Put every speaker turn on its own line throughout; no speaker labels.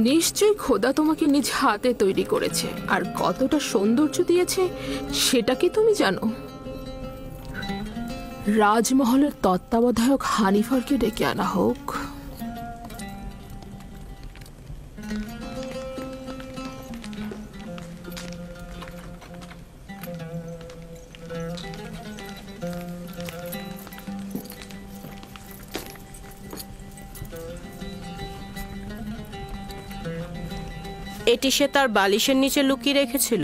নিশ্চয়ই খোদা তোমাকে নিজ হাতে তৈরি করেছে, আর কতটা সৌন্দর্য দিয়েছে সেটা কি তুমি জানো? রাজমহলের তত্ত্বাবধায়ক হানিফারকে ডেকে আনা হোক।
এটি সে তার বালিশের নিচে লুকিয়ে রেখেছিল।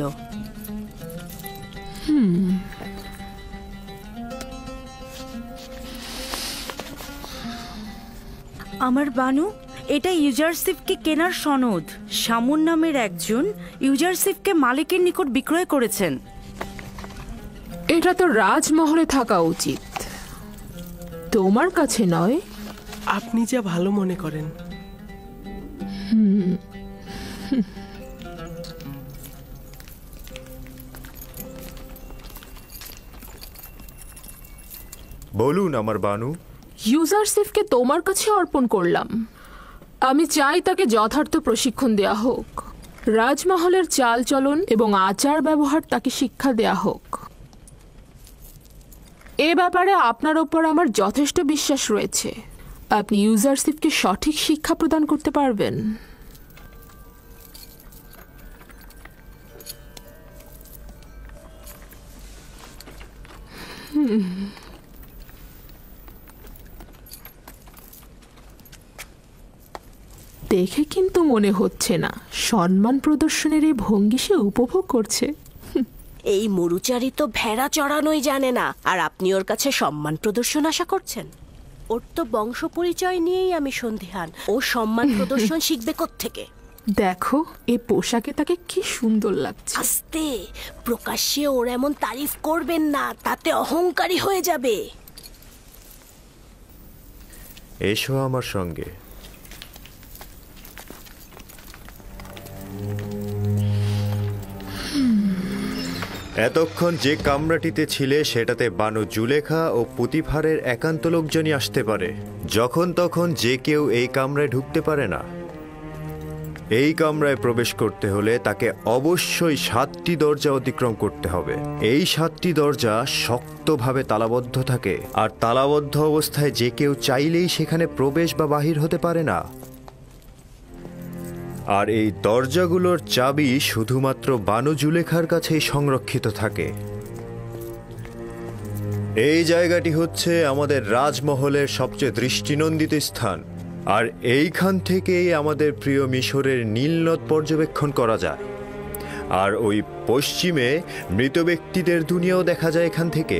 আমার বানু, এটা ইউজারশিপকে কেনার সনদ। শামুন নামের একজন ইউজারশিপকে মালিকের নিকট বিক্রয় করেছেন।
এটা তো রাজমহলে থাকা উচিত, তোমার কাছে নয়।
আপনি যা ভালো মনে করেন।
বলুন আমার বানু।
ইউজারশিপকে তোমার কাছে অর্পণ করলাম। আমি চাই তাকে যথার্থ প্রশিক্ষণ দেয়া হোক। রাজমহলের চালচলন এবং আচার ব্যবহার তাকে শিক্ষা দেয়া হোক। এ ব্যাপারে আপনার ওপর আমার যথেষ্ট বিশ্বাস রয়েছে। আপনি ইউজারশিপকে সঠিক শিক্ষা প্রদান করতে পারবেন। দেখে কিন্তু মনে হচ্ছে না সম্মান প্রদর্শনের এই ভঙ্গি সে উপভোগ করছে।
এই মরুচারী তো ভেড়া চড়ানোই জানে না, আর আপনি ওর কাছে সম্মান প্রদর্শন আশা করছেন? ওর তো বংশ পরিচয় নিয়েই আমি সন্দিহান। ও সম্মান প্রদর্শন শিখবে কোত্থেকে?
দেখো এই পোশাকে তাকে কি সুন্দর লাগছে।
আস্তে, প্রকাশ্যে ওর এমন তারিফ করবেন না, তাতে অহংকারী হয়ে যাবে।
এসো আমার সঙ্গে। এতক্ষণ যে কামরাটিতে ছিলে সেটাতে বানু জুলেখা ও পুতিফারের একান্ত লোকজনই আসতে পারে। যখন তখন যে কেউ এই কামরায় ঢুকতে পারে না। এই কামরায় প্রবেশ করতে হলে তাকে অবশ্যই 7টি দরজা অতিক্রম করতে হবে। এই 7টি দরজা শক্তভাবে তালাবদ্ধ থাকে, আর তালাবদ্ধ অবস্থায় যে কেউ চাইলেই সেখানে প্রবেশ বা বাহির হতে পারে না। আর এই দরজাগুলোর চাবি শুধুমাত্র বানু জুলেখার কাছেই সংরক্ষিত থাকে। এই জায়গাটি হচ্ছে আমাদের রাজমহলের সবচেয়ে দৃষ্টিনন্দিত স্থান, আর এইখান থেকেই আমাদের প্রিয় মিশরের নীলনদ পর্যবেক্ষণ করা যায়। আর ওই পশ্চিমে মৃত ব্যক্তিদের দুনিয়াও দেখা যায় এখান থেকে।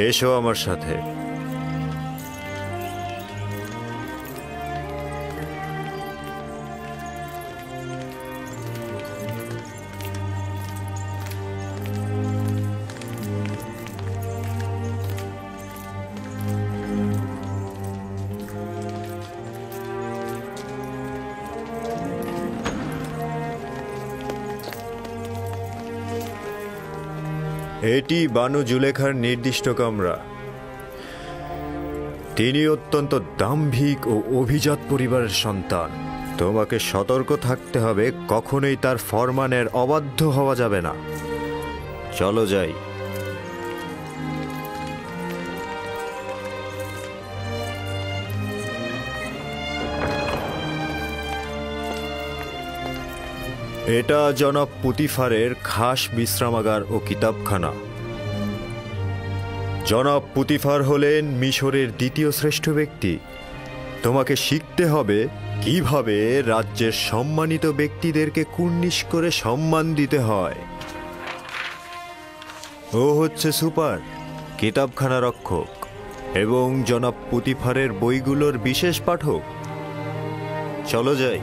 এসো আমার সাথে। এটি বানু জুলেখার নির্দিষ্ট কামরা। তিনি অত্যন্ত দাম্ভিক ও অভিজাত পরিবারের সন্তান। তোমাকে সতর্ক থাকতে হবে, কখনোই তার ফরমানের অবাধ্য হওয়া যাবে না। চলো যাই। এটা জনাব পুতিফারের খাস বিশ্রামাগার ও কিতাবখানা। জনাব পুতিফার হলেন মিশরের দ্বিতীয় শ্রেষ্ঠ ব্যক্তি। তোমাকে শিখতে হবে কিভাবে রাজ্যের সম্মানিত ব্যক্তিদেরকে কুর্নিশ করে সম্মান দিতে হয়। ও হচ্ছে সুপার, কিতাবখানা রক্ষক এবং জনাব পুতিফারের বইগুলোর বিশেষ পাঠক। চলো যাই।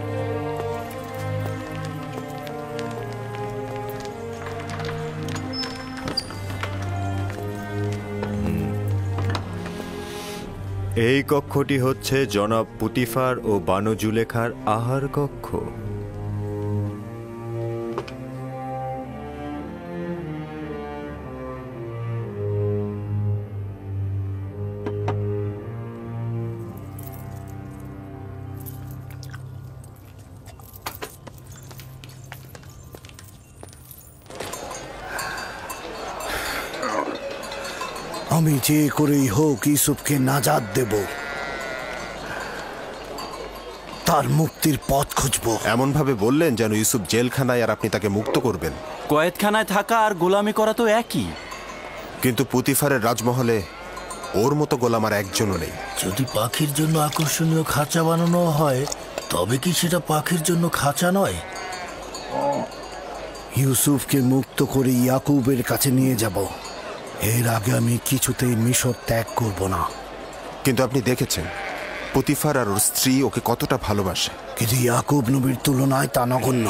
এই কক্ষটি হচ্ছে জনাব পুতিফার ও বানু জুলেখার আহার কক্ষ।
আমি যে করেই হোক ইউসুফকে নাজাত দেব, তার মুক্তির পথ খুঁজব।
এমন ভাবে বললেন যেন ইউসুফ জেলখানায় আর আপনি তাকে মুক্ত করবেন।
কয়েদখানায় থাকা আর গোলামি করা তো একই।
কিন্তু পুতিফারের রাজমহলে ওর মতো গোলাম আর একজনও নেই।
যদি পাখির জন্য আকর্ষণীয় খাঁচা বানানো হয়, তবে কি সেটা পাখির জন্য খাঁচা নয়?
ইউসুফকে মুক্ত করে ইয়াকুবের কাছে নিয়ে যাব। এর আগে আমি কিছুতেই মিশর ত্যাগ করব না।
কিন্তু আপনি দেখেছেন পুতিফার আর ওর স্ত্রী ওকে কতটা ভালোবাসে।
কিন্তু ইয়াকুব নবীর তুলনায় তা নগণ্য।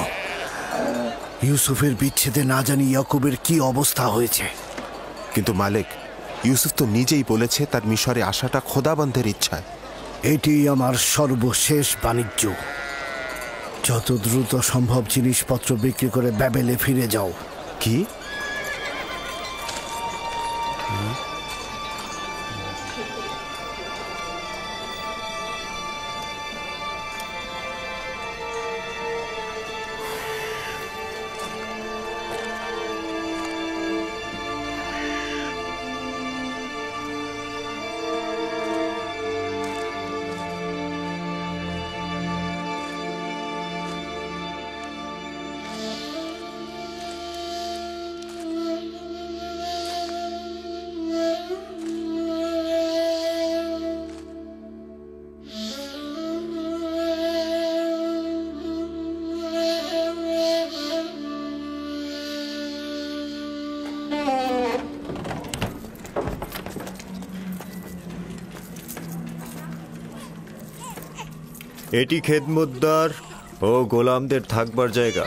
ইউসুফের বিচ্ছেদে না জানি ইয়াকুবের কি অবস্থা হয়েছে।
কিন্তু মালিক, ইউসুফ তো নিজেই বলেছে তার মিশরে আসাটা খোদাবন্ধের ইচ্ছায়।
এটি আমার সর্বশেষ বাণিজ্য। যত দ্রুত সম্ভব জিনিসপত্র বিক্রি করে ব্যাবেলে ফিরে যাও।
কি?
এটি খেদমতদার ও গোলামদের থাকবার জায়গা।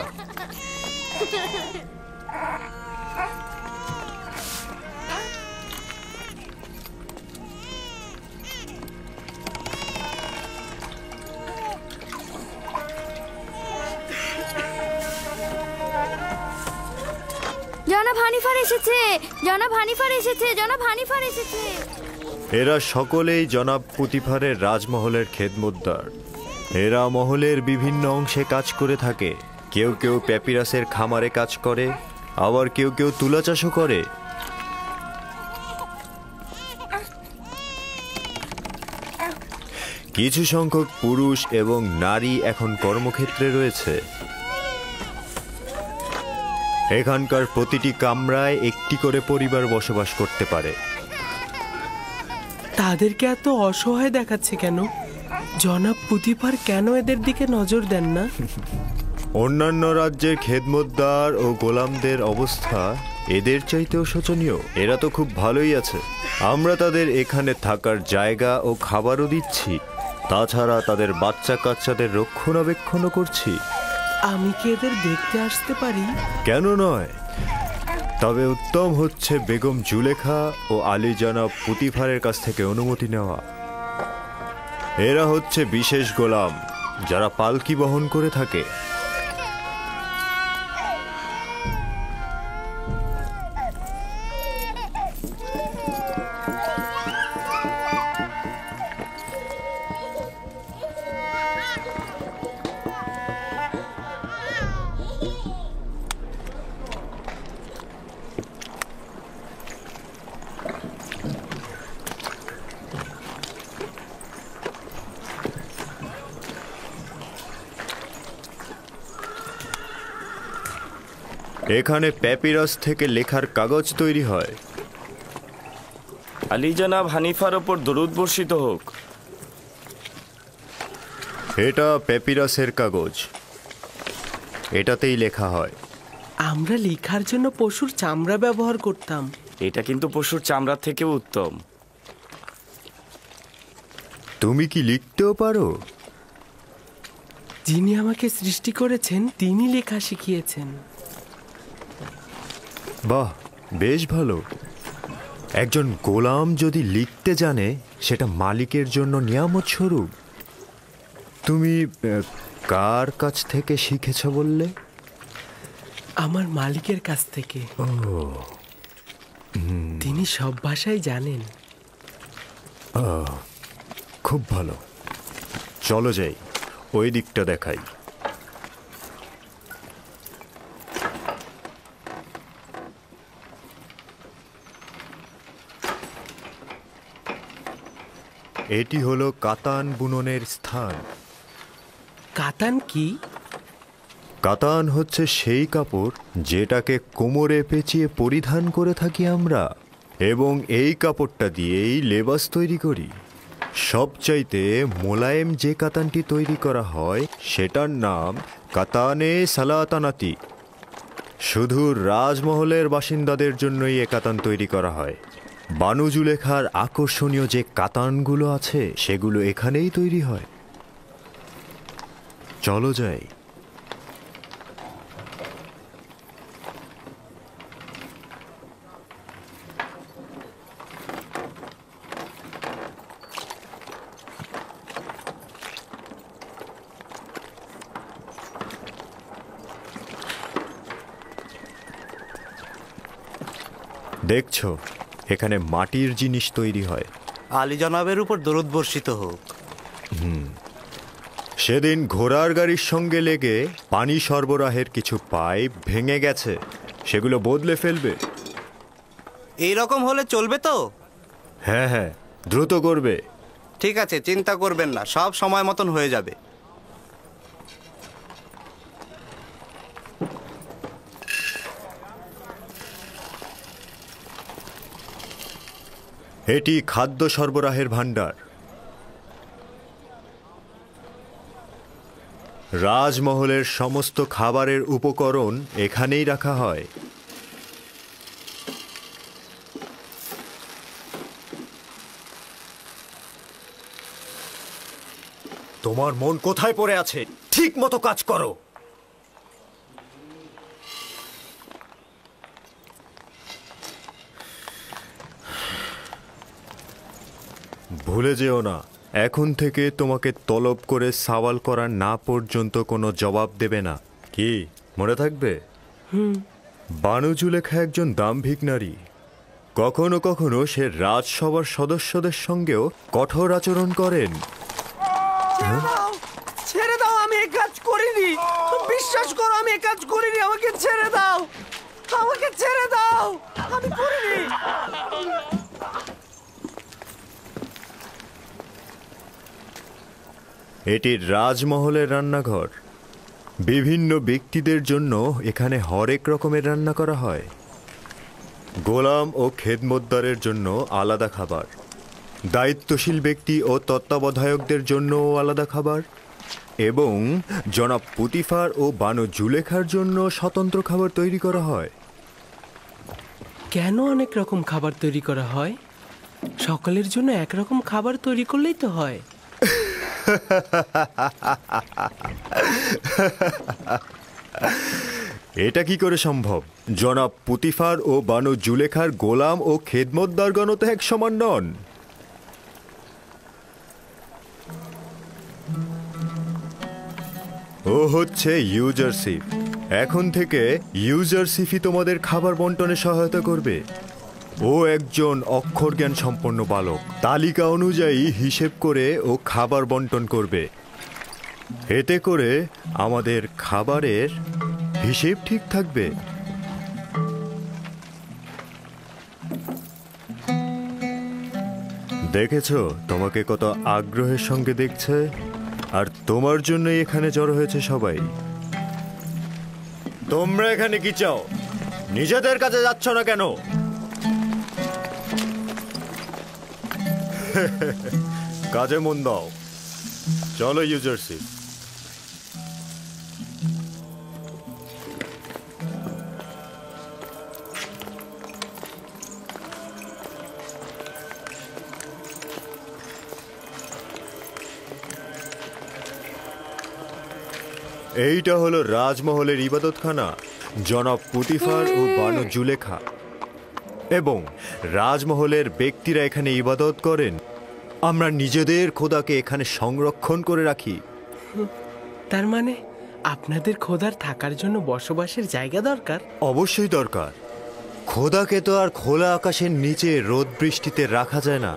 জনাব হানিফার এসেছে, জনাব হানিফার এসেছে, জনাব হানিফার এসেছে।
এরা সকলেই জনাব পুতিফারের রাজমহলের খেদমতদার। এরা মহলের বিভিন্ন অংশে কাজ করে থাকে। কেউ কেউ প্যাপিরাসের খামারে কাজ করে, আবার কেউ কেউ তুলা চাষও করে। কিছু সংখ্যক পুরুষ এবং নারী এখন কর্মক্ষেত্রে রয়েছে। এখানকার প্রতিটি কামরায় একটি করে পরিবার বসবাস করতে পারে।
তাদেরকে এত অসহায় দেখাচ্ছে কেন? জনাব পুতিফার কেন এদের দিকে নজর দেন না?
অন্যান্য রাজ্যের খেদমতদার ও গোলামদের অবস্থা এদের চাইতেও শোচনীয়। এরা তো খুব ভালোই আছে। আমরা তাদের এখানে থাকার জায়গা ও খাবারও দিচ্ছি, তাছাড়া তাদের বাচ্চা কাচ্চাদের রক্ষণাবেক্ষণও করছি।
আমি কি এদের দেখতে আসতে পারি?
কেন নয়? তবে উত্তম হচ্ছে বেগম জুলেখা ও আলী জনাব পুতিফারের কাছ থেকে অনুমতি নেওয়া। এরা হচ্ছে বিশেষ গোলাম যারা পালকি বহন করে থাকে। এখানে প্যাপিরাস থেকে লেখার কাগজ তৈরি হয়।
আলী জনাব হানিফার ওপর দরুদ বর্ষিত হোক।
এটা প্যাপিরাসের কাগজ, এটাতেই লেখা হয়।
আমরা লেখার জন্য পশুর চামড়া ব্যবহার করতাম।
এটা কিন্তু পশুর চামড়া থেকেও উত্তম।
তুমি কি লিখতেও পারো?
যিনি আমাকে সৃষ্টি করেছেন তিনি লেখা শিখিয়েছেন।
বাহ, বেশ ভালো। একজন গোলাম যদি লিখতে জানে সেটা মালিকের জন্য নিয়ামত স্বরূপ। তুমি কার কাছ থেকে শিখেছ বললে?
আমার মালিকের কাছ থেকে। তিনি সব ভাষাই জানেন।
খুব ভালো, চলো যাই, ওই দিকটা দেখাই। এটি হলো কাতান বুননের স্থান।
কাতান কি?
কাতান হচ্ছে সেই কাপড় যেটাকে কোমরে পেঁচিয়ে পরিধান করে থাকি আমরা, এবং এই কাপড়টা দিয়েই লেবাস তৈরি করি। সবচাইতে মোলায়েম যে কাতানটি তৈরি করা হয় সেটার নাম কাতানে সালাতানাতি। শুধু রাজমহলের বাসিন্দাদের জন্যই এ কাতান তৈরি করা হয়। বানু জুলেখার আকর্ষণীয় যে কাতানগুলো আছে সেগুলো এখানেই তৈরি হয়। চলো যাই। দেখছো, এখানে মাটির জিনিস তৈরি হয়।
আলী জনাবের উপর দরুদ বর্ষিত হোক।
সেদিন ঘোড়ার গাড়ির সঙ্গে লেগে পানি সরবরাহের কিছু পাইপ ভেঙে গেছে, সেগুলো বদলে ফেলবে।
এই রকম হলে চলবে তো?
হ্যাঁ হ্যাঁ, দ্রুত করবে।
ঠিক আছে, চিন্তা করবেন না, সব সময় মতন হয়ে যাবে।
এটি খাদ্য সরবরাহের ভাণ্ডার। রাজমহলের সমস্ত খাবারের উপকরণ এখানেই রাখা হয়। তোমার মন কোথায় পড়ে আছে? ঠিক মতো কাজ করো। ভুলে যেও না, এখন থেকে তোমাকে তলব করে সওয়াল করা না পর্যন্ত কোনো জবাব দেবে না। কি মনে থাকবে? বানু জুলেখা একজন দাম্ভিক নারী। কখনো কখনো সে রাজসভার সদস্যদের সঙ্গেও কঠোর আচরণ করেন।
ছেড়ে দাও, আমি এই কাজ করিনি। বিশ্বাস করো, আমি এই কাজ করিনি। আমাকে ছেড়ে দাও, আমাকে ছেড়ে দাও, আমি করিনি।
এটি রাজমহলের রান্নাঘর। বিভিন্ন ব্যক্তিদের জন্য এখানে হরেক রকমের রান্না করা হয়। গোলাম ও খেদমতদারের জন্য আলাদা খাবার, দায়িত্বশীল ব্যক্তি ও তত্ত্বাবধায়কদের জন্যও আলাদা খাবার, এবং জনাব পুতিফার ও বানু জুলেখার জন্য স্বতন্ত্র খাবার তৈরি করা হয়।
কেন অনেক রকম খাবার তৈরি করা হয়? সকলের জন্য একরকম খাবার তৈরি করলেই তো হয়।
এটা কি করে সম্ভব? জনাব পুতিফার ও বানু জুলেখার গোলাম ও খেদমতদারগণ তো এক সমান নন। ও হচ্ছে ইউজারশিপ। এখন থেকে ইউজারশিপই তোমাদের খাবার বন্টনে সহায়তা করবে। ও একজন অক্ষর জ্ঞান সম্পন্ন বালক, তালিকা অনুযায়ী হিসেব করে ও খাবার বন্টন করবে। এতে করে আমাদের খাবারের হিসেব ঠিক থাকবে। দেখেছো তোমাকে কত আগ্রহের সঙ্গে দেখছে, আর তোমার জন্যই এখানে জড়ো হয়েছে সবাই। তোমরা এখানে কি চাও? নিজেদের কাছে যাচ্ছ না কেন? কাজে মন দাও। চলো ইউজারশিপ। এইটা হলো রাজমহলের ইবাদতখানা। জনাব পুতিফার ও বানু জুলেখা এবং রাজমহলের ব্যক্তিরা এখানে ইবাদত করেন। আমরা নিজেদের খোদাকে এখানে সংরক্ষণ করে রাখি।
তার মানে আপনাদের খোদার থাকার জন্য বসবাসের জায়গা দরকার?
অবশ্যই দরকার। খোদাকে তো আর খোলা আকাশের নিচে রোদ বৃষ্টিতে রাখা যায় না।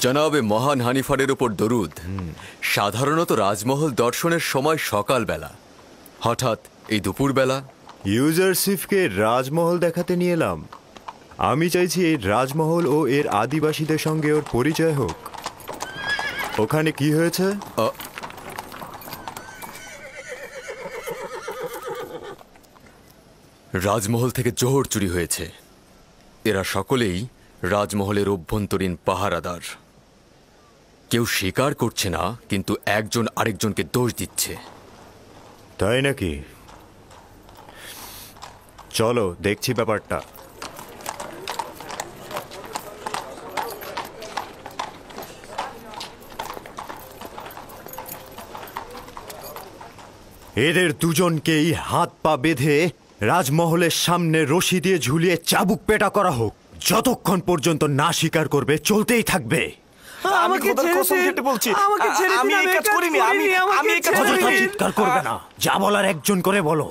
জনাবে মহান হানিফারের উপর দরুদ। সাধারণত রাজমহল দর্শনের সময় সকালবেলা, হঠাৎ এই দুপুরবেলা।
ইউজারশিপকে রাজমহল দেখাতে নিয়ে এলাম। আমি চাইছি এই রাজমহল ও এর আদিবাসীদের সঙ্গে ওর পরিচয় হোক। ওখানে কি হয়েছে?
রাজমহল থেকে জোহর চুরি হয়েছে। এরা সকলেই রাজমহলের অভ্যন্তরীণ পাহারাদার। কেউ স্বীকার করছে না, কিন্তু একজন আরেকজনকে দোষ দিচ্ছে।
তাই নাকি? চলো দেখছি ব্যাপারটা। এদের দুজনকেই হাত পা বেঁধে রাজমহলের সামনে রশি দিয়ে ঝুলিয়ে চাবুক পেটা করা হোক। যতক্ষণ পর্যন্ত না স্বীকার করবে চলতেই থাকবে।
আমাকে
চিৎকার করবে না, যা বলার একজন করে বলো।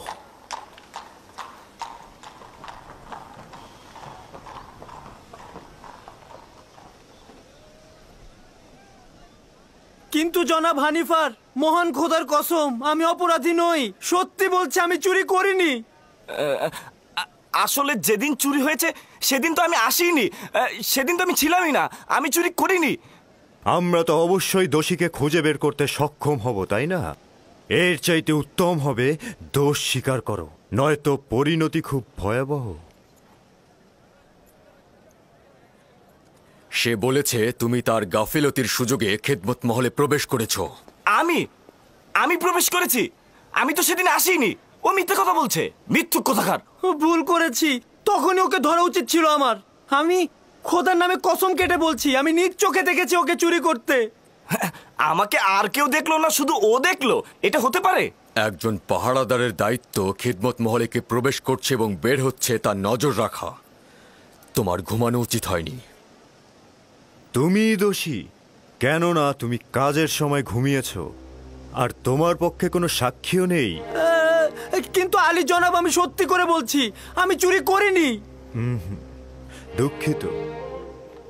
কিন্তু জনাব হানিফার, মহান খোদার কসম, আমি অপরাধী নই। সত্যি বলছি, আমি চুরি করিনি।
আসলে যেদিন চুরি হয়েছে সেদিন তো আমি আসিনি, সেদিন তো আমি ছিলামই না। আমি চুরি করিনি।
আমরা তো অবশ্যই দোষীকে খুঁজে বের করতে সক্ষম হব, তাই না? এর চাইতে উত্তম হবে দোষ স্বীকার করো, নয়তো পরিণতি খুব ভয়াবহ।
সে বলেছে তুমি তার গাফিলতির সুযোগে খেদমত মহলে প্রবেশ করেছ।
আমি প্রবেশ করেছি? আমি তো সেদিন আসিনি। ও মিথ্যে কথা বলছে, মিথ্যুক কথাকার।
ভুল করেছি, তখনই ওকে ধরা উচিত ছিল আমার। আমি খোদার নামে কসম কেটে বলছি, আমি নিজ চোখে দেখেছি ওকে চুরি করতে।
আমাকে আর কেউ দেখলো না, শুধু ও দেখলো? এটা হতে পারে?
একজন পাহারাদারের দায়িত্ব খেদমত মহলে কে প্রবেশ করছে এবং বের হচ্ছে তার নজর রাখা। তোমার ঘুমানো উচিত হয়নি।
তুমি দোষী, কেননা তুমি কাজের সময় ঘুমিয়েছ, আর তোমার পক্ষে কোনো সাক্ষীও নেই।
কিন্তু আলী জনাব, আমি সত্যি করে বলছি, আমি চুরি করিনি।
দুঃখিত।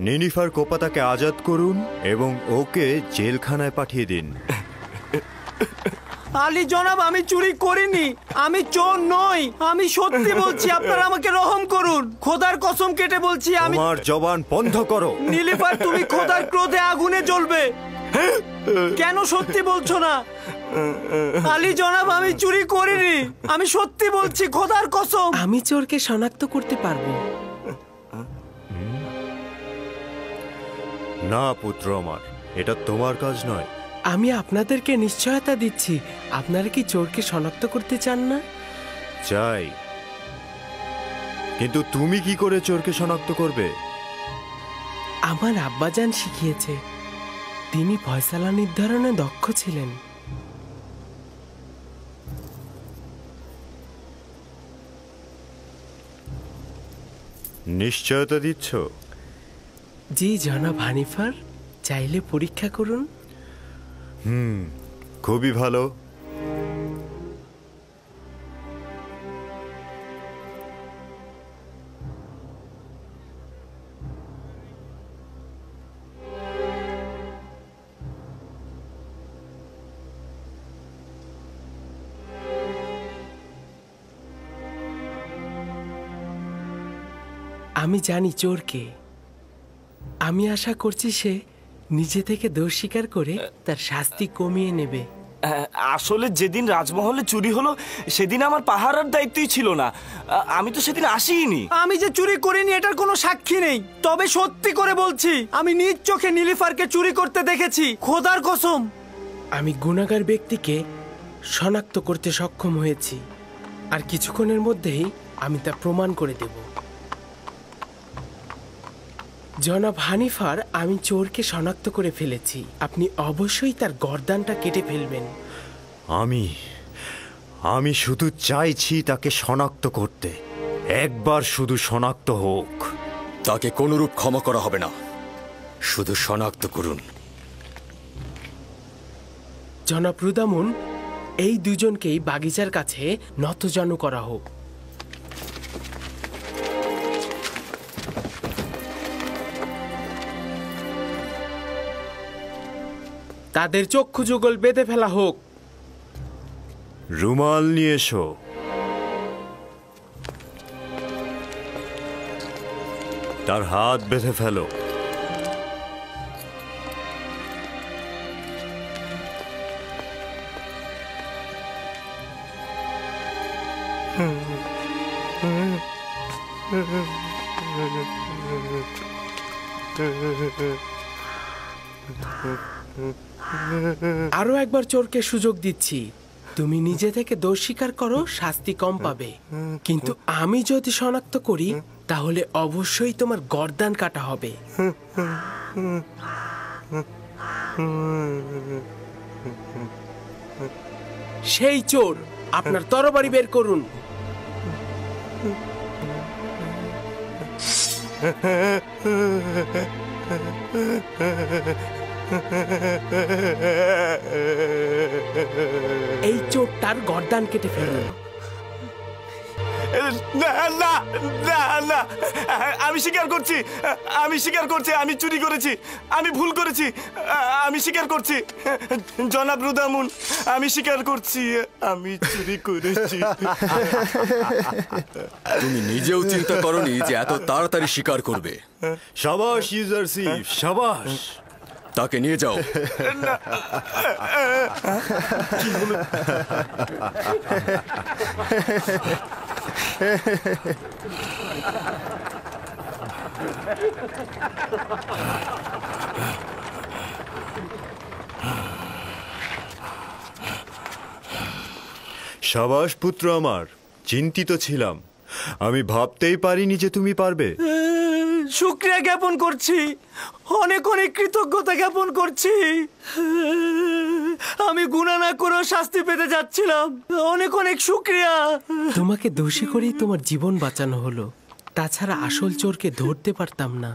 নিনিফার কোপাতাকে আজাদ করুন এবং ওকে জেলখানায় পাঠিয়ে দিন।
আলী জনাব, আমি চুরি করিনি, আমি চোর নই, আমি সত্যি বলছি। আপনারা আমাকে রহম করুন, খোদার কসম কেটে বলছি। আমি
তোমার জবান বন্ধ করো।
নীলিফার, তুমি খোদার ক্রোধে আগুনে জ্বলবে। কেন সত্যি বলছো না? আলী জনাব, আমি চুরি করিনি, আমি সত্যি বলছি, খোদার কসম।
আমি চোরকে শনাক্ত করতে পারবো।
না পুত্র আমার, এটা তোমার কাজ নয়।
আমি আপনাদেরকে নিশ্চয়তা দিচ্ছি। আপনারা কি চোরকে শনাক্ত করতে চান না?
চাই, কিন্তু তুমি কি করে চোরকে শনাক্ত করবে?
আমার আব্বাজান শিখিয়েছে। তিনি ফয়সালা নির্ধারণে দক্ষ ছিলেন।
নিশ্চয়তা দিচ্ছ?
জি জনাব হানিফার, চাইলে পরীক্ষা করুন।
খুবই ভালো।
আমি জানি চোরকে। আমি আশা করছি সে নিজে থেকে দোষ স্বীকার করে তার শাস্তি কমিয়ে নেবে।
আসলে যেদিন রাজমহলে চুরি হলো সেদিন আমার পাহারার দায়িত্বই ছিল না। আমি তো সেদিন আসিনি।
আমি যে চুরি করিনি এটার কোনো সাক্ষী নেই, তবে সত্যি করে বলছি, আমি নিজ চোখে নীলিফারকে চুরি করতে দেখেছি, খোদার কসম।
আমি গুনাহগার ব্যক্তিকে শনাক্ত করতে সক্ষম হয়েছি, আর কিছুক্ষণের মধ্যেই আমি তা প্রমাণ করে দেব। জনাব হানিফার, আমি চোরকে শনাক্ত করে ফেলেছি। আপনি অবশ্যই তার গর্দানটা কেটে ফেলবেন।
আমি শুধু চাইছি তাকে শনাক্ত করতে। একবার শুধু শনাক্ত হোক।
তাকে কোনরূপ ক্ষমা করা হবে না, শুধু শনাক্ত করুন।
জনাব রুদামুন, এই দুজনকেই বাগিচার কাছে নতজানু করা হোক। তাদের চক্ষু যুগল বেঁধে ফেলা হোক।
রুমাল নিয়ে এসো। তার হাত বেঁধে ফেলো।
আরো একবার চোরকে সুযোগ দিচ্ছি, তুমি নিজে থেকে দোষ স্বীকার করো, শাস্তি কম পাবে। কিন্তু আমি যদি শনাক্ত করি তাহলে অবশ্যই তোমার গর্দান কাটা হবে। সেই চোর, আপনার তরবারি বের করুন। এই চোরটার গর্দান কেটে ফেলুন।
না না না না, আমি স্বীকার করছি, আমি স্বীকার করছি, আমি চুরি করেছি, আমি ভুল করেছি, আমি স্বীকার করছি। জনাব রুদামুন, আমি স্বীকার করছি, আমি চুরি করেছি।
তুমি নিজেও চিন্তা করনি যে এত তাড়াতাড়ি স্বীকার করবে।
শাবাশ ইউজারশিপ, শাবাশ।
তাকে নিয়ে যাও।
শাবাশ পুত্র আমার, চিন্তিত ছিলাম। আমি ভাবতেই পারিনি যে তুমি পারবে।
শুকরিয়া জ্ঞাপন করছি, অনেক অনেক কৃতজ্ঞতা জ্ঞাপন করছি। আমি গুনাহ না করেও শাস্তি পেতে যাচ্ছিলাম। অনেক অনেক শুকরিয়া।
তোমাকে দোষী করেই তোমার জীবন বাঁচানো হলো, তাছাড়া আসল চোরকে ধরতে পারতাম না।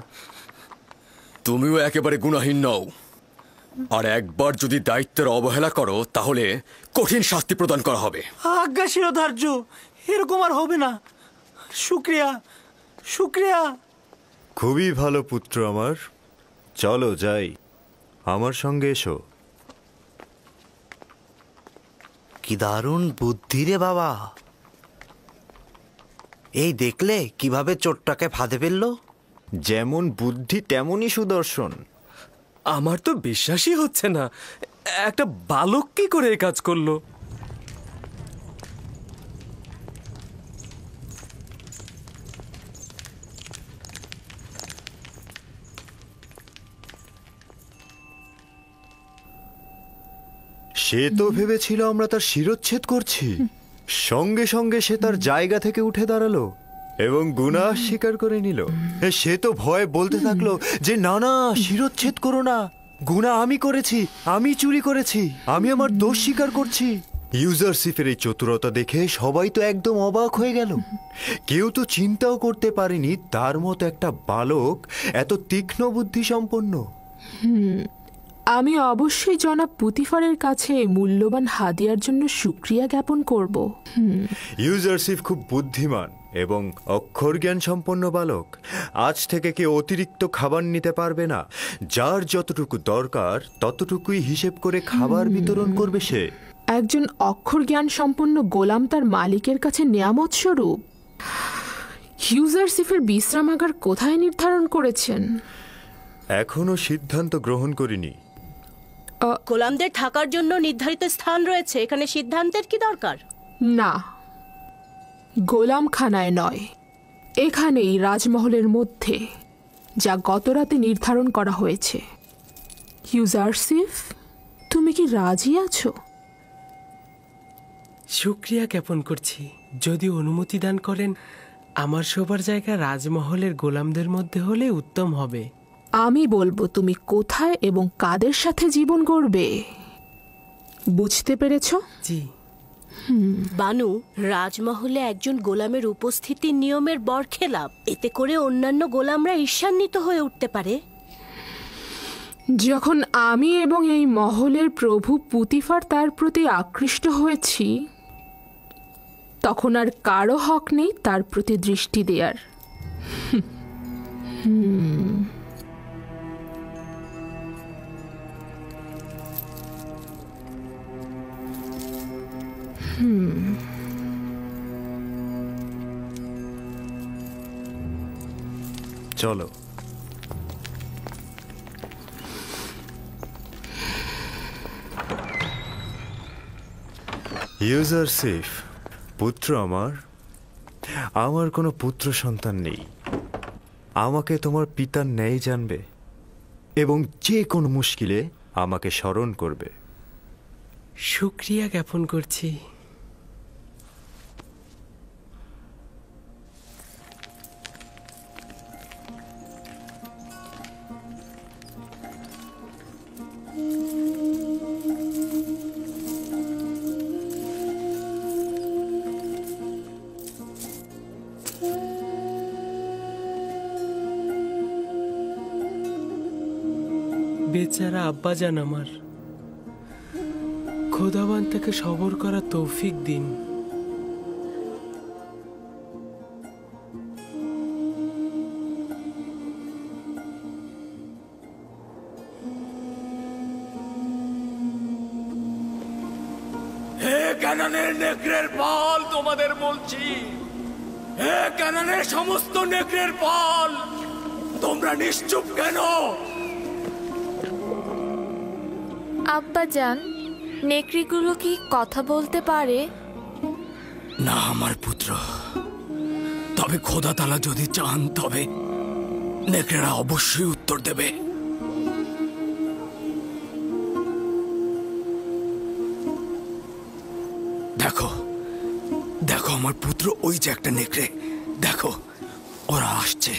তুমিও একেবারে গুনাহীন নও, আর একবার যদি দায়িত্বের অবহেলা করো তাহলে কঠিন শাস্তি প্রদান করা হবে।
আজ্ঞা শিরোধার্য, এরকম আর হবে না। শুকরিয়া, শুকরিয়া।
খুবই ভালো পুত্র আমার, চলো যাই, আমার সঙ্গে এসো।
কি দারুণ বুদ্ধি রে বাবা! এই দেখলে কিভাবে চোরটাকে ফাঁদে ফেললো?
যেমন বুদ্ধি তেমনই সুদর্শন।
আমার তো বিশ্বাসই হচ্ছে না, একটা বালক কি করে এই কাজ করলো।
সে তো ভেবেছিল আমরা তার শিরচ্ছেদ করছি, সঙ্গে সঙ্গে সে তার জায়গা থেকে উঠে দাঁড়ালো এবং গুনাহ স্বীকার করে নিল। সে তো ভয়ে বলতে থাকলো যে না না, শিরচ্ছেদ করো না, গুনাহ আমি করেছি, আমি চুরি করেছি, আমি আমার দোষ স্বীকার করছি। ইউজারশিপের এই চতুরতা দেখে সবাই তো একদম অবাক হয়ে গেল। কেউ তো চিন্তাও করতে পারেনি তার মতো একটা বালক এত তীক্ষ্ণ বুদ্ধি সম্পন্ন।
আমি অবশ্যই জনাব পুতিফারের কাছে মূল্যবান হাদিয়ার জন্য শুকরিয়া জ্ঞাপন করব।
ইউজারশিপ খুব বুদ্ধিমান এবং অক্ষর জ্ঞান সম্পন্ন বালক। আজ থেকে কেউ অতিরিক্ত খাবার নিতে পারবে না। যার যতটুকু দরকার ততটুকুই হিসেব করে খাবার বিতরণ করবে সে।
একজন অক্ষর জ্ঞান সম্পন্ন গোলাম তার মালিকের কাছে নেয়ামত স্বরূপ। ইউজারশিপের বিশ্রামাগার কোথায় নির্ধারণ করেছেন?
এখনো সিদ্ধান্ত গ্রহণ করিনি।
গোলামদের থাকার জন্য নির্ধারিত স্থান রয়েছে, এখানে সিদ্ধান্তের কি দরকার?
না, গোলামখানায় নয়, এখানেই রাজমহলের মধ্যে, যা গতরাতে নির্ধারণ করা হয়েছে। ইউজারশিপ, তুমি কি রাজি আছো?
শুকরিয়া জ্ঞাপন করছি। যদি অনুমতি দান করেন, আমার শোবার জায়গা রাজমহলের গোলামদের মধ্যে হলে উত্তম হবে।
আমি বলবো তুমি কোথায় এবং কাদের সাথে জীবন গড়বে। বুঝতে পেরেছ?
জি।
বানু, রাজমহলে একজন গোলামের উপস্থিতি নিয়মের বরখেলাপ। এতে করে অন্যান্য গোলামরা ঈর্ষান্বিত হয়ে উঠতে পারে।
যখন আমি এবং এই মহলের প্রভু পুতিফার তার প্রতি আকৃষ্ট হয়েছি, তখন আর কারো হক নেই তার প্রতি দৃষ্টি দেয়ার।
চলো। ইউজারসিফ, পুত্র আমার কোনো পুত্র সন্তান নেই। আমাকে তোমার পিতার ন্যায় জানবে এবং যে কোনো মুশকিলে আমাকে স্মরণ করবে।
শুক্রিয়া জ্ঞাপন করছি। বেচারা আব্বাজান আমার, খোদাবান তাকে সবর করা তৌফিক দিন।
হে কানানের নেকড়ের পাল, তোমাদের বলছি, হে কানানের সমস্ত নেকড়ের পাল, তোমরা নিশ্চুপ কেন?
আব্বাজান, নেকড়িগুলো কি কথা বলতে পারে?
না আমার পুত্র, তবে খোদা তাআলা যদি চান তবে নেকড়েরা অবশ্যই উত্তর দেবে। দেখো দেখো আমার পুত্র, ওই যে একটা নেকড়ে, দেখো ওরা আসছে।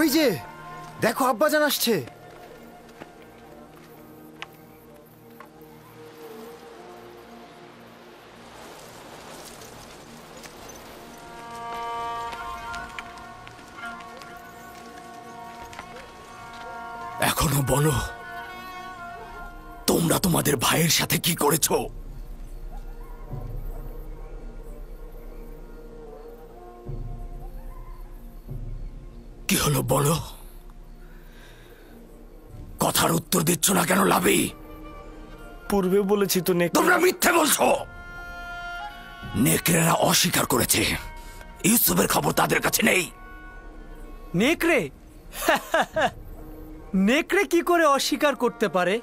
ওই যে দেখো, আব্বাজান আসছে।
এখনো বলো, তোমরা তোমাদের ভাইয়ের সাথে কি করেছো? কি হলো বলো? কথার উত্তর দিচ্ছ না কেন লাভি?
পূর্বে বলেছি তো
তোমরা মিথ্যে বলছো। নেকড়েরা অস্বীকার করেছে, ইউসুফের খবর তাদের কাছে নেই।
নেকড়ে? নেকড়ে কি করে অস্বীকার করতে পারে?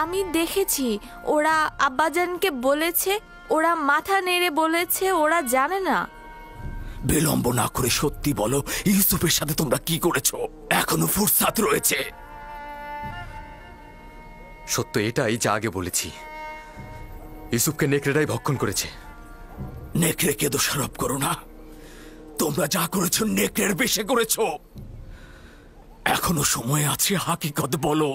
আমি দেখেছি, ওরা আব্বাজানকে বলেছে, ওরা মাথা নেড়ে বলেছে ওরা জানে না।
বিলম্ব না করে সত্যি বলো, ইউসুফের সাথে তোমরা কি করেছো? এখনো ফুরসাত রয়েছে।
সত্য এটাই যা আগে বলেছি, ইউসুফকে নেকড়েরাই ভক্ষণ করেছে।
নেকড়েকে দোষারোপ করো না, তোমরা যা করেছো নেকড়ের বেশে করেছো। এখনো সময় আছে, হাকিকত বলো।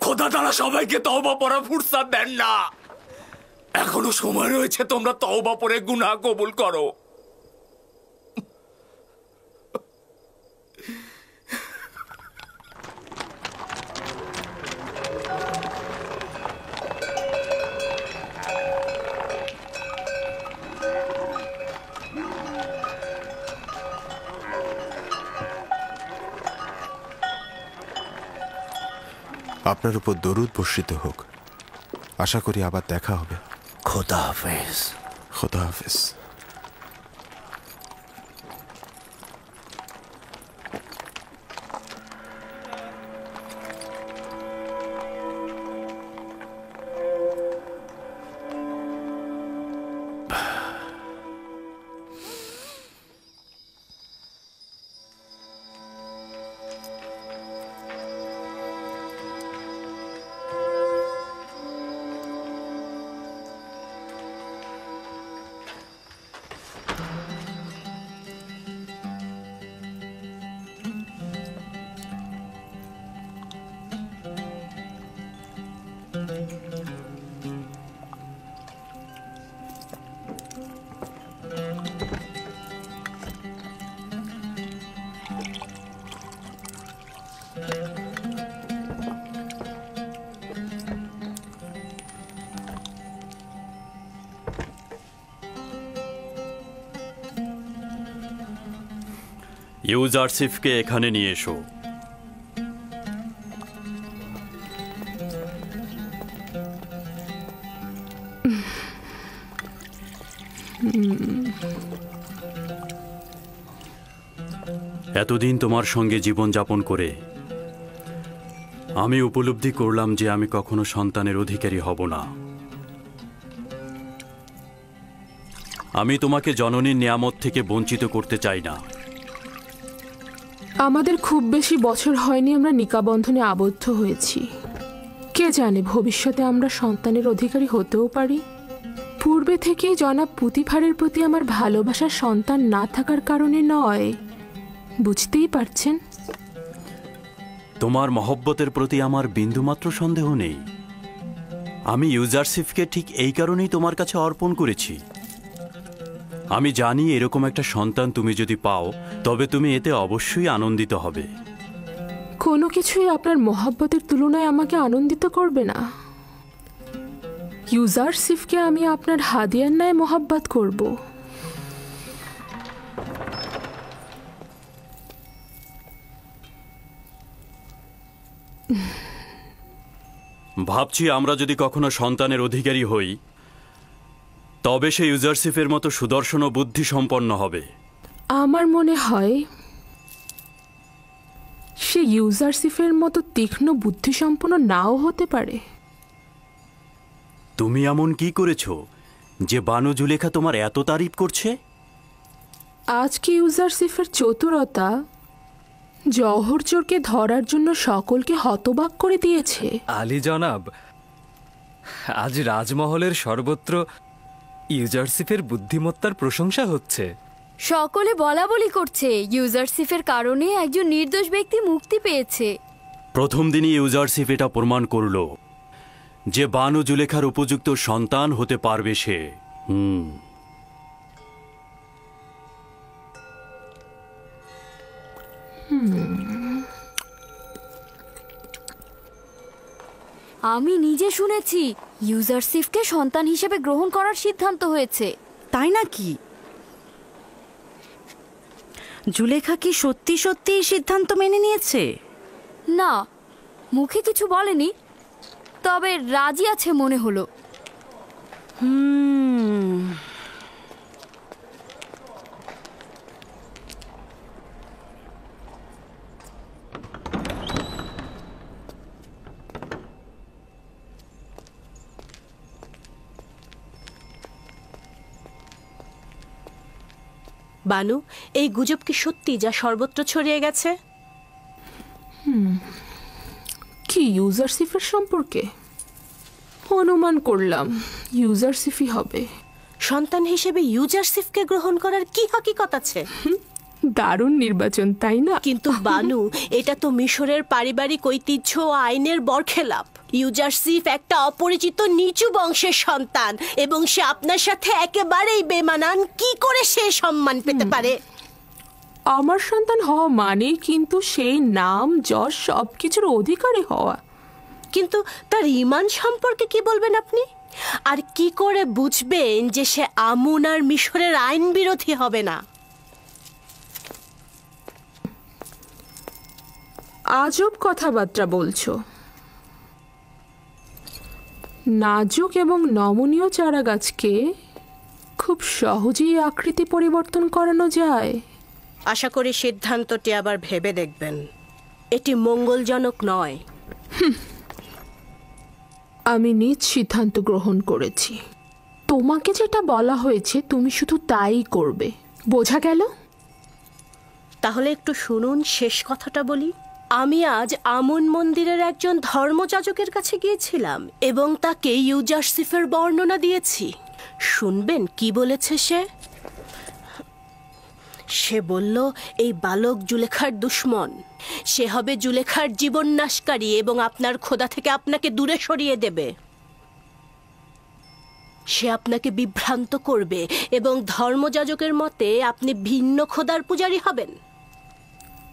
খোদা তাআলা সবাইকে তওবা পড়ার ফুরসাত দেন না। এখনো সময় রয়েছে, তোমরা তওবা পড়ে গুনাহ কবুল করো।
আপনার উপর দরুদ বর্ষিত হোক। আশা করি আবার দেখা হবে।
খোদা হাফেজ।
খোদা হাফেজ।
ইউজারসিফকে এখানে নিয়ে এসো। এতদিন তোমার সঙ্গে জীবনযাপন করে আমি উপলব্ধি করলাম যে আমি কখনো সন্তানের অধিকারী হব না। আমি তোমাকে জননীর নিয়ামত থেকে বঞ্চিত করতে চাই না।
আমাদের খুব বেশি বছর হয়নি আমরা নিকাবন্ধনে আবদ্ধ হয়েছি। কে জানে ভবিষ্যতে আমরা সন্তানের অধিকারী হতেও পারি। পূর্বে থেকেই জনাব পুতিফারের প্রতি আমার ভালোবাসার সন্তান না থাকার কারণে নয়, বুঝতেই পারছেন।
তোমার মহব্বতের প্রতি আমার বিন্দুমাত্র সন্দেহ নেই। আমি ইউজারসিফকে ঠিক এই কারণেই তোমার কাছে অর্পণ করেছি। আমি জানি এরকম একটা সন্তান তুমি যদি পাও তবে তুমি এতে অবশ্যই আনন্দিত হবে।
কোনো কিছুই আপনার মহব্বতের তুলনায় আমাকে আনন্দিত করবে না। ইউজারসিফকে আমি আপনার হাদিয়ার ন্যায় মহব্বত করব।
ভাবছি আমরা যদি কখনো সন্তানের অধিকারী হই তবে সে ইউজারসিফের মতো সুদর্শন ও বুদ্ধি সম্পন্ন হবে।
আমার মনে হয় সে ইউজারসিফের মতো তীক্ষ্ণ বুদ্ধিসম্পন্ন নাও হতে পারে।
তুমি এমন কি করেছো যে বানু জুলেখা তোমার এত তারিফ করছে?
আজকে ইউজারসিফের চতুরতা জওহর চোরকে ধরার জন্য সকলকে হতবাক করে দিয়েছে।
আলী জনাব, আজ রাজমহলের সর্বত্র ইউজারসিফের বুদ্ধিমত্তার প্রশংসা হচ্ছে।
সকলে বলা বলি করছে ইউজারসিফের কারণে একজন নির্দোষ ব্যক্তি মুক্তি পেয়েছে।
প্রথম দিনই ইউজারসিফ এটা প্রমাণ করল যে বানু জুলেখার উপযুক্ত সন্তান হতে পারবে সে।
আমি নিজে শুনেছি ইউজারসিফকে সন্তান হিসেবে গ্রহণ করার সিদ্ধান্ত হয়েছে।
তাই নাকি? জুলেখা কি সত্যি সত্যি সিদ্ধান্ত মেনে নিয়েছে?
না, মুখে কিছু বলেনি, তবে রাজি আছে মনে হলো।
বানু, এই গুজব কি সত্যি যা সর্বত্র ছড়িয়ে গেছে?
কি ইউজারসিফের সম্পর্কে? অনুমান করলাম ইউজারসিফই হবে।
সন্তান হিসেবে ইউজারসিফকে গ্রহণ করার কি হাকিকত আছে?
দারুণ নির্বাচন, তাই না?
কিন্তু বানু, এটা তো মিশরের পারিবারিক ঐতিহ্য ও আইনের বরখেলাপ। ইউজারসিফ একটা অপরিচিত নিচু বংশের সন্তান এবং সে আপনার সাথে একেবারেই বেমানান। কি করে সে সম্মান পেতে পারে?
আমার সন্তান হওয়া মানে কিন্তু সেই নাম যশ সবকিছুর অধিকারী হওয়া।
কিন্তু তার ঈমান সম্পর্কে কি বলবেন আপনি? আর কি করে বুঝবেন যে সে আমুন আর মিশরের আইন বিরোধী হবে না?
আজব কথাবার্তা বলছো। নাজুক এবং নমনীয় চারা গাছকে খুব সহজেই আকৃতি পরিবর্তন করানো যায়।
আশা করি সিদ্ধান্তটি আবার ভেবে দেখবেন। এটি মঙ্গলজনক নয়।
আমি নিজ সিদ্ধান্ত গ্রহণ করেছি। তোমাকে যেটা বলা হয়েছে তুমি শুধু তাই করবে, বোঝা গেল?
তাহলে একটু শুনুন, শেষ কথাটা বলি। আমি আজ আমুন মন্দিরের একজন ধর্মযাজকের কাছে গিয়েছিলাম এবং তাকে ইউজারসিফের বর্ণনা দিয়েছি। শুনবেন কি বলেছে সে? সে বলল এই বালক জুলেখার দুশ্মন। সে হবে জুলেখার জীবন নাশকারী এবং আপনার খোদা থেকে আপনাকে দূরে সরিয়ে দেবে। সে আপনাকে বিভ্রান্ত করবে এবং ধর্মযাজকের মতে আপনি ভিন্ন খোদার পূজারী হবেন।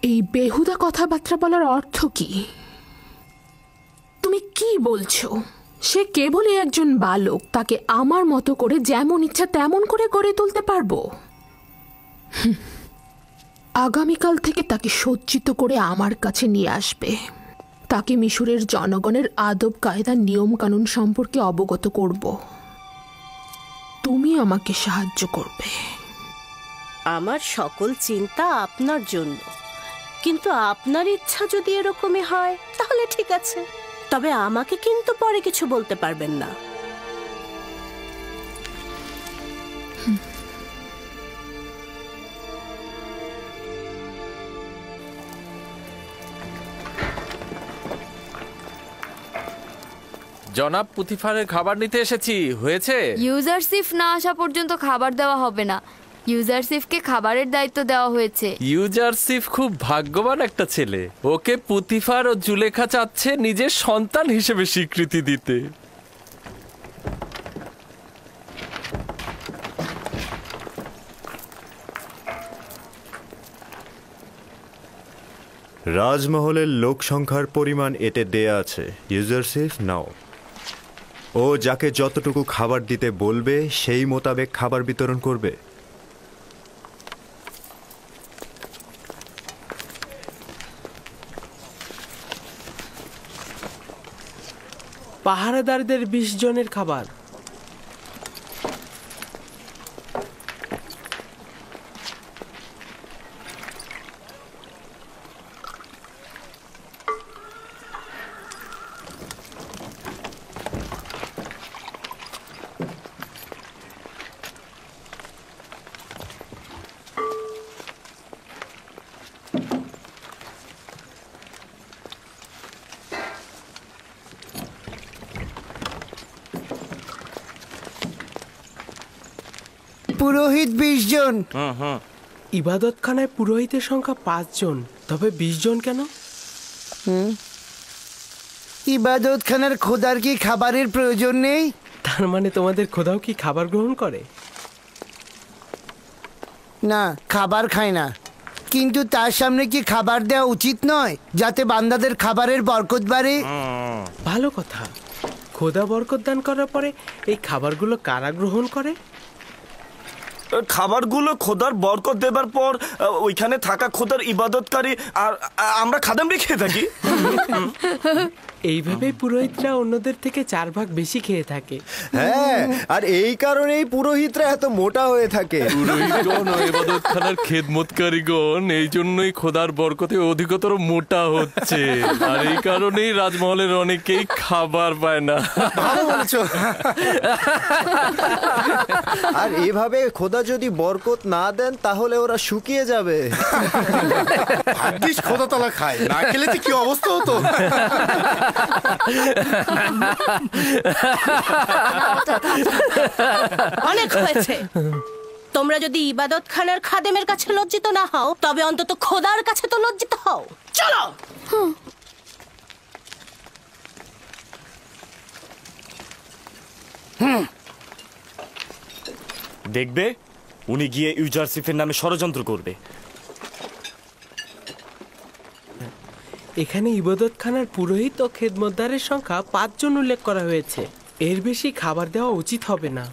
এই বেহুদা কথাবার্তা বলার অর্থ কি? তুমি কি বলছো? সে কেবলই একজন বালক, তাকে আমার মতো করে যেমন ইচ্ছা তেমন করে গড়ে তুলতে পারবো। আগামীকাল থেকে তাকে সজ্জিত করে আমার কাছে নিয়ে আসবে। তাকে মিশরের জনগণের আদব কায়দা নিয়ম কানুন সম্পর্কে অবগত করব। তুমি আমাকে সাহায্য করবে।
আমার সকল চিন্তা আপনার জন্য, কিন্তু আপনার ইচ্ছা যদি এরকমই হয় তাহলে ঠিক আছে। তবে আমাকে কিন্তু পরে কিছু বলতে পারবেন না।
জনাব পুতিফারের খাবার নিতে এসেছি। হয়েছে?
ইউজারসিফ না আসা পর্যন্ত খাবার দেওয়া হবে না। ইউজারসিফকে খাবারের দায়িত্ব দেওয়া হয়েছে।
ইউজারসিফ খুব ভাগ্যবান একটা ছেলে। ওকে পুতিফার ও জুলেখা চাচ্ছে নিজের সন্তান হিসেবে স্বীকৃতি দিতে।
রাজমহলের লোক সংখ্যার পরিমাণ এতে দেয়া আছে। ইউজারসিফ নাও। ও যাকে যতটুকু খাবার দিতে বলবে সেই মোতাবেক খাবার বিতরণ করবে।
পাহারাদারদের 20 জনের খাবার।
পুরোহিত 20 জন।
ইবাদতখানায় পুরোহিতের সংখ্যা 5 জন, তবে 20 জন কেন?
ইবাদতখানার খোদার কি খাবারের প্রয়োজন নেই?
তার মানে তোমাদের খোদাও কি খাবার গ্রহণ করে?
না, খাবার খায় না, কিন্তু তার সামনে কি খাবার দেওয়া উচিত নয়, যাতে বান্দাদের খাবারের বরকত বাড়ে?
ভালো কথা। খোদা বরকত দান করার পরে এই খাবারগুলো কারা গ্রহণ করে?
খাবারগুলো খোদার বরকত দেবার পর ওইখানে থাকা খোদার ইবাদতকারী আর আমরা খাদেমরা খেয়ে থাকি।
এইভাবেই পুরোহিতরা অন্যদের থেকে 4 ভাগ বেশি খেয়ে থাকে।
হ্যাঁ, আর এই কারণেই পুরোহিতরা এত মোটা হয়ে থাকে।
পুরোহিতগণ ও ইবাদতখানার খেদমতকারীগণ এই জন্যই খোদার বরকতে অধিকতর মোটা হচ্ছে। আর এই কারণেই রাজমহলের অনেকেই খাবার পায় না।
ভালো বলছো।
আর এভাবে খোদা যদি বরকত না দেন তাহলে ওরা শুকিয়ে যাবে।
ভাগ্যিস খোদা তলা খায়, না খেলে তো কি অবস্থা হতো।
অনেক হয়েছে। তোমরা যদি ইবাদতখানার খাদেমের কাছে লজ্জিত না হও, তবে অন্তত খোদার কাছে তো লজ্জিত হও। চলো।
দেখবে, উনি গিয়ে ইউজারসিফের নামে ষড়যন্ত্র করবে।
এখানে ইবাদতখানার পুরোহিত ও খেদমতদারের সংখ্যা 5 জন উল্লেখ করা হয়েছে। এর বেশি খাবার দেওয়া উচিত হবে না।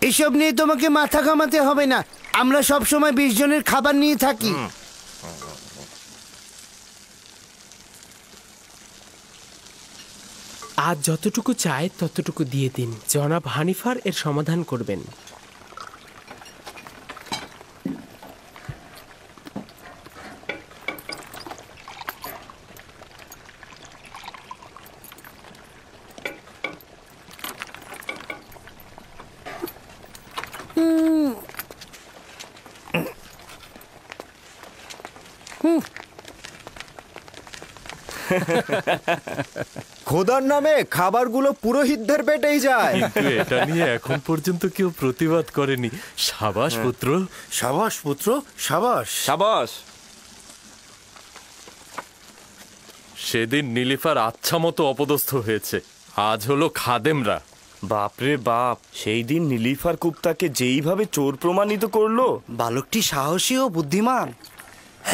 এসব নিয়ে তোমাকে মাথা ঘামাতে হবে না। আমরা সব সময় 20 জনের খাবার নিয়ে থাকি।
আজ যতটুকু চায় ততটুকু দিয়ে দিন। জনাব হানিফার এর সমাধান করবেন।
খোদার নামে খাবারগুলো পুরোহিতদের পেটেই যায়।
কিন্তু এটা নিয়ে এখন পর্যন্ত কেউ প্রতিবাদ করেনি। সাবাস পুত্র,
সাবাস পুত্র, সাবাস
সাবাস।
সেদিন নীলিফার আচ্ছা মতো অপদস্থ হয়েছে, আজ হলো খাদেমরা।
বাপরে বাপ, সেই দিন নীলিফার কুপ্তাকে যেইভাবে চোর প্রমাণিত করলো।
বালকটি সাহসী ও বুদ্ধিমান।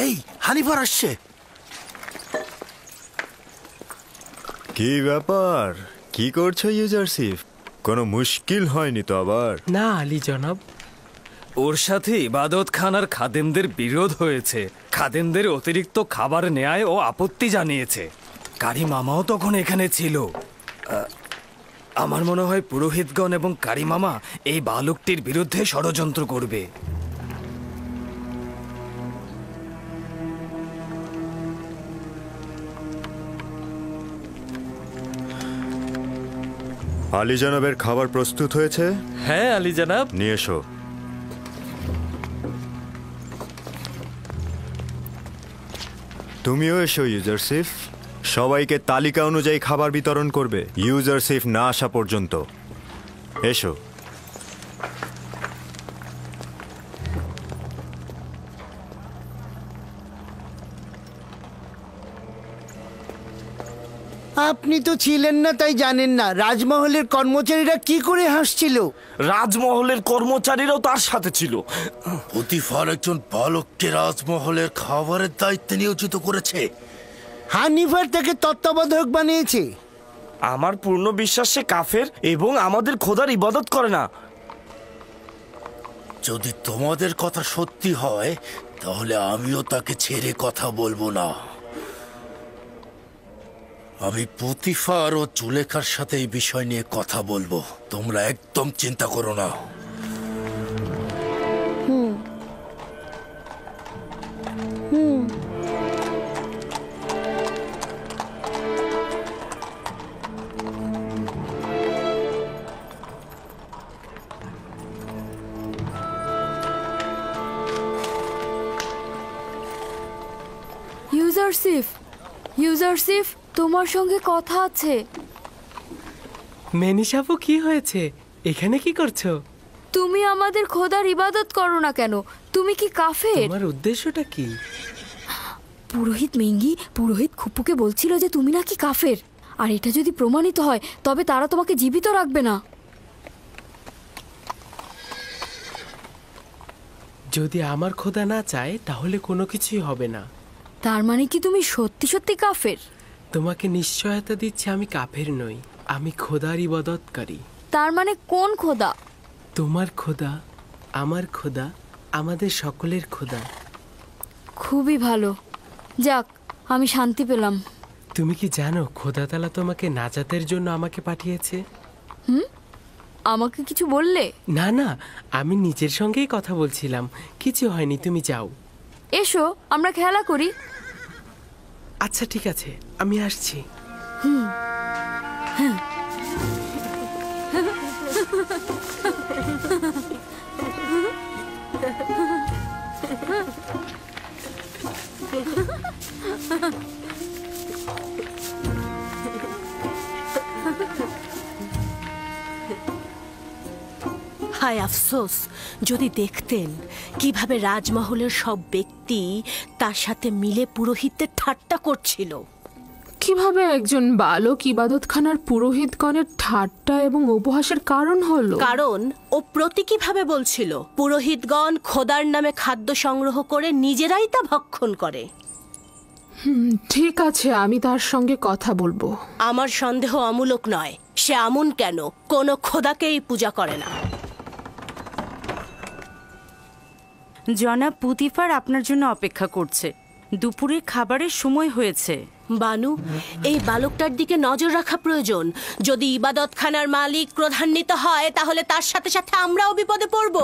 এই হানিফার আসছে।
কি ব্যাপার, কি করছো ইউজারসিফ? কোনো মুশকিল হয়নি তো আবার?
না আলী জনাব,
ওর সাথে ইবাদতখানার খাদেমদের বিরোধ হয়েছে। খাদেমদের অতিরিক্ত খাবার নেয়ায় ও আপত্তি জানিয়েছে। কারি মামাও তখন এখানে ছিল। আমার মনে হয় পুরোহিতগণ এবং কারি মামা এই বালকটির বিরুদ্ধে ষড়যন্ত্র করবে।
আলী জনাবের খাবার প্রস্তুত হয়েছে?
হ্যাঁ আলী জনাব।
নিয়ে এসো। তুমিও এসো ইউজারসিফ। সবাইকে তালিকা অনুযায়ী খাবার বিতরণ করবে ইউজারসিফ না আসা পর্যন্ত। এসো।
আপনি তো ছিলেন না, তাই জানেন না রাজমহলের কর্মচারীরা কি করে হাসছিল।
রাজমহলের কর্মচারীরাও তার সাথে ছিল।
পুতিফার একজন বালককে রাজমহলের খাবারের দায়িত্বে নিয়োজিত করেছে।
হানিফার তাকে তত্ত্বাবধায়ক বানিয়েছে।
আমার পূর্ণ বিশ্বাস সে কাফের এবং আমাদের খোদার ইবাদত করে না।
যদি তোমাদের কথা সত্যি হয় তাহলে আমিও তাকে ছেড়ে কথা বলবো না। আমি পুতিফার ও জুলেখার সাথে এই বিষয় নিয়ে কথা বলবো, তোমরা একদম চিন্তা করো না।
ইউজারসিফ, ইউজারসিফ, তোমার সঙ্গে কথা আছে।
মেনিসাপু, কি হয়েছে? এখানে কি করছো?
তুমি আমাদের খোদার ইবাদত করো না কেন? তুমি কি কাফের?
তোমার উদ্দেশ্যটা কি?
পুরোহিত মেঙ্গি পুরোহিত খুপুকে বলছিল যে তুমি নাকি কাফের, আর এটা যদি প্রমাণিত হয় তবে তারা তোমাকে জীবিত রাখবে না।
যদি আমার খোদা না চায় তাহলে কোনো কিছুই হবে না।
তার মানে কি তুমি সত্যি সত্যি কাফের?
তোমাকে নিশ্চয়তা দিচ্ছি আমি কাফের নই, আমি খোদার ইবাদতকারী।
তার মানে কোন খোদা?
তোমার খোদা, আমার খোদা, আমাদের সকলের খোদা।
খুবই ভালো, যাক আমি শান্তি পেলাম।
তুমি কি জানো খোদা তাআলা তোমাকে নাজাতের জন্য আমাকে পাঠিয়েছে?
আমাকে কিছু বললে?
না না, আমি নিজের সঙ্গেই কথা বলছিলাম। কিছু হয়নি, তুমি যাও।
এসো আমরা খেলা করি।
আচ্ছা ঠিক আছে, আমি আসছি।
হ্যাঁ।
হায় আফসোস, যদি দেখতেন কিভাবে রাজমহলের সব ব্যক্তি তার সাথে মিলে পুরোহিতদের ঠাট্টা করছিল।
কিভাবে একজন বালক ইবাদতখানার পুরোহিতগণের ঠাট্টা এবং উপহাসের কারণ হলো?
কারণ ও প্রতীকীভাবে বলছিল পুরোহিতগণ খোদার নামে খাদ্য সংগ্রহ করে নিজেরাই তা ভক্ষণ করে।
ঠিক আছে, আমি তার সঙ্গে কথা বলবো।
আমার সন্দেহ অমূলক নয়। সে আমুন কেন কোনো খোদাকেই পূজা করে না।
জনাব পুতিফার আপনার জন্য অপেক্ষা করছে। দুপুরের খাবারের সময় হয়েছে।
বানু, এই বালকটার দিকে নজর রাখা প্রয়োজন। যদি ইবাদতখানার মালিক ক্রোধান্বিত হয় তাহলে তার সাথে সাথে আমরাও বিপদে পড়ব।